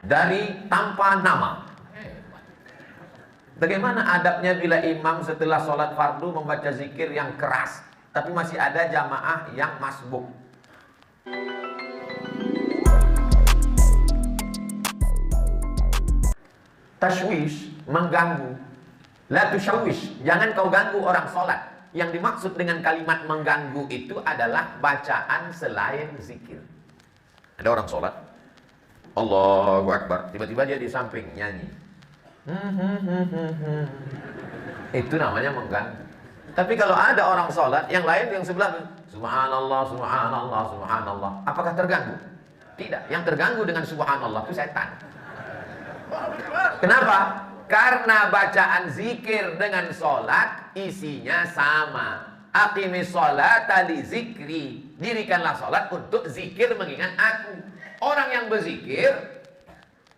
dari tanpa nama. Bagaimana adabnya bila imam setelah sholat fardu membaca zikir yang keras, tapi masih ada jamaah yang masbuk? Tashwish, mengganggu. La tushawwish, jangan kau ganggu orang sholat. Yang dimaksud dengan kalimat mengganggu itu adalah bacaan selain zikir. Ada orang sholat, Allahu Akbar, tiba-tiba dia di samping nyanyi. Itu namanya mengganggu. Tapi kalau ada orang sholat, yang lain yang sebelah, subhanallah, subhanallah, subhanallah, apakah terganggu? Tidak. Yang terganggu dengan subhanallah itu setan. Kenapa? Karena bacaan zikir dengan sholat isinya sama. Aqimis sholata li zikri, dirikanlah sholat untuk zikir mengingat aku. Orang yang berzikir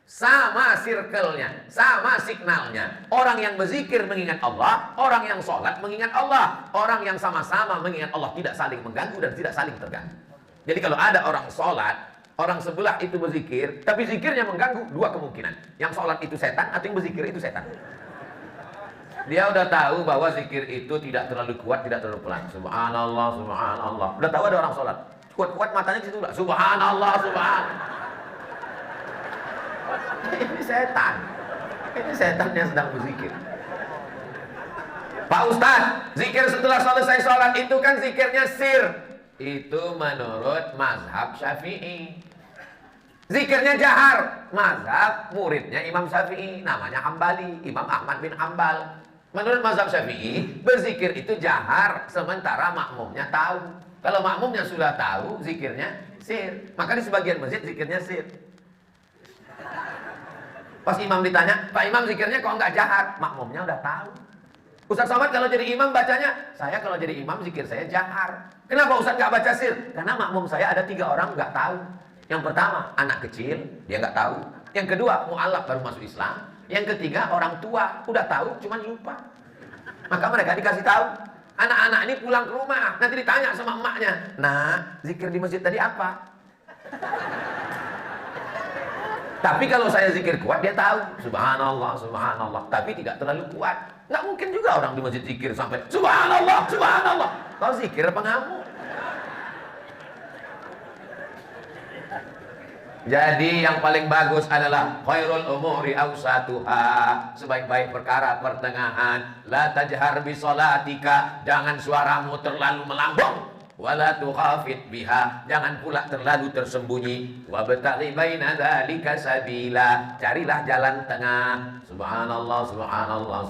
sama circle-nya, sama signalnya. Orang yang berzikir mengingat Allah, orang yang sholat mengingat Allah. Orang yang sama-sama mengingat Allah, tidak saling mengganggu dan tidak saling terganggu. Jadi kalau ada orang sholat, orang sebelah itu berzikir, tapi zikirnya mengganggu, dua kemungkinan. Yang sholat itu setan, atau yang berzikir itu setan. Dia udah tahu bahwa zikir itu tidak terlalu kuat, tidak terlalu pelan. Subhanallah, subhanallah. Udah tahu ada orang sholat, kuat-kuat matanya di situ lah. Subhanallah, subhanallah. Ini setan. Ini setan yang sedang berzikir. Pak Ustadz, zikir setelah selesai sholat itu kan zikirnya sir. Itu menurut mazhab Syafi'i. Zikirnya jahar, mazhab muridnya Imam Syafi'i, namanya Hambali, Imam Ahmad bin Hambal. Menurut mazhab Syafi'i, berzikir itu jahar sementara makmumnya tahu. Kalau makmumnya sudah tahu, zikirnya sir. Maka di sebagian masjid zikirnya sir. Pas imam ditanya, Pak Imam zikirnya kok nggak jahar? Makmumnya udah tahu. Ustaz Somad kalau jadi imam bacanya, saya kalau jadi imam zikir saya jahar. Kenapa Ustaz nggak baca sir? Karena makmum saya ada 3 orang nggak tahu. Yang pertama anak kecil, dia nggak tahu. Yang kedua mu'alaf baru masuk Islam. Yang ketiga orang tua, udah tahu cuman lupa. Maka mereka dikasih tahu. Anak-anak ini pulang ke rumah, nanti ditanya sama emaknya, nah zikir di masjid tadi apa? Tapi kalau saya zikir kuat, dia tahu. Subhanallah, subhanallah. Tapi tidak terlalu kuat. Nggak mungkin juga orang di masjid zikir sampai subhanallah, subhanallah. Kau zikir apa ngamuk? Jadi yang paling bagus adalah khairul umuri awsatuha, sebaik-baik perkara pertengahan. La tajhar bi sholatika, jangan suaramu terlalu melambung. Wala tukhafit biha, jangan pula terlalu tersembunyi. Wabtaghi baina dzalika sabila, carilah jalan tengah. Subhanallah, subhanallah.